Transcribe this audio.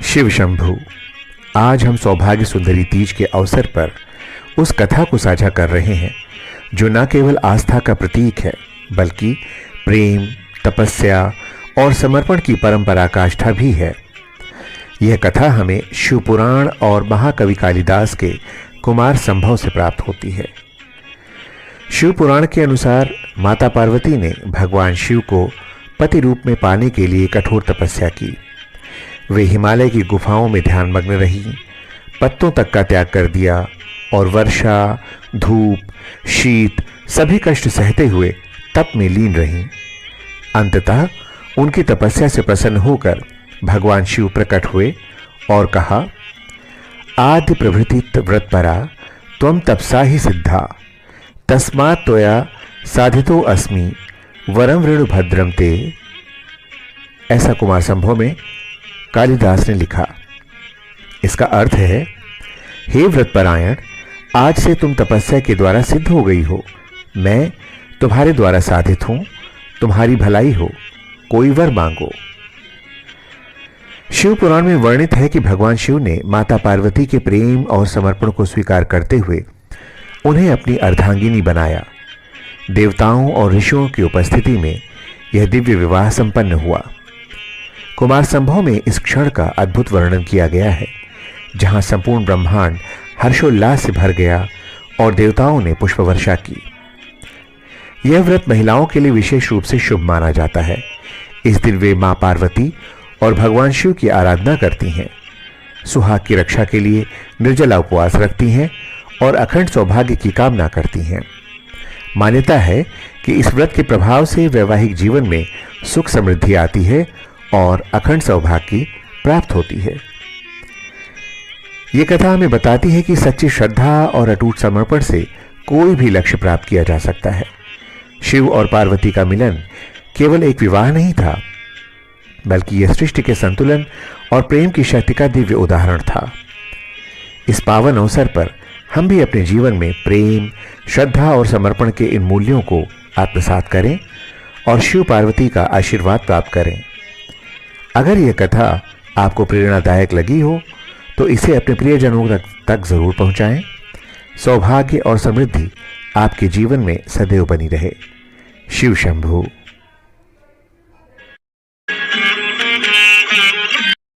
शिव शंभु। आज हम सौभाग्य सुंदरी तीज के अवसर पर उस कथा को साझा कर रहे हैं जो न केवल आस्था का प्रतीक है बल्कि प्रेम, तपस्या और समर्पण की परंपरा का आस्था भी है। यह कथा हमें शिव पुराण और महाकवि कालिदास के कुमार संभव से प्राप्त होती है। शिव पुराण के अनुसार माता पार्वती ने भगवान शिव को पति रूप में पाने के लिए कठोर तपस्या की। वे हिमालय की गुफाओं में ध्यानमग्न रही, पत्तों तक का त्याग कर दिया और वर्षा, धूप, शीत सभी कष्ट सहते हुए तप में लीन रहीं। अंततः उनकी तपस्या से प्रसन्न होकर भगवान शिव प्रकट हुए और कहा, आद्य प्रभृति व्रतपरा त्वं तपसा ही सिद्धा, तस्मात् त्वया साधितो अस्मि वरम ऋणु भद्रम ते। ऐसा कुमार संभव में कालिदास ने लिखा। इसका अर्थ है, हे व्रतपरायण, आज से तुम तपस्या के द्वारा सिद्ध हो गई हो। मैं तुम्हारे द्वारा साधित हूं, तुम्हारी भलाई हो, कोई वर मांगो। शिव पुराण में वर्णित है कि भगवान शिव ने माता पार्वती के प्रेम और समर्पण को स्वीकार करते हुए उन्हें अपनी अर्धांगिनी बनाया। देवताओं और ऋषियों की उपस्थिति में यह दिव्य विवाह संपन्न हुआ। कुमार संभव में इस क्षण का अद्भुत वर्णन किया गया है, जहां संपूर्ण ब्रह्मांड हर्षोल्लास से भर गया और देवताओं ने पुष्प वर्षा की। यह व्रत महिलाओं के लिए विशेष रूप से शुभ माना जाता है। इस दिन वे मां पार्वती और भगवान शिव की आराधना करती हैं, सुहाग की रक्षा के लिए निर्जला उपवास रखती हैं और अखंड सौभाग्य की कामना करती हैं। मान्यता है कि इस व्रत के प्रभाव से वैवाहिक जीवन में सुख समृद्धि आती है और अखंड सौभाग्य की प्राप्त होती है। यह कथा हमें बताती है कि सच्ची श्रद्धा और अटूट समर्पण से कोई भी लक्ष्य प्राप्त किया जा सकता है। शिव और पार्वती का मिलन केवल एक विवाह नहीं था, बल्कि यह सृष्टि के संतुलन और प्रेम की शक्ति का दिव्य उदाहरण था। इस पावन अवसर पर हम भी अपने जीवन में प्रेम, श्रद्धा और समर्पण के इन मूल्यों को आत्मसात करें और शिव पार्वती का आशीर्वाद प्राप्त करें। अगर यह कथा आपको प्रेरणादायक लगी हो तो इसे अपने प्रियजनों तक जरूर पहुंचाएं। सौभाग्य और समृद्धि आपके जीवन में सदैव बनी रहे। शिव शंभु।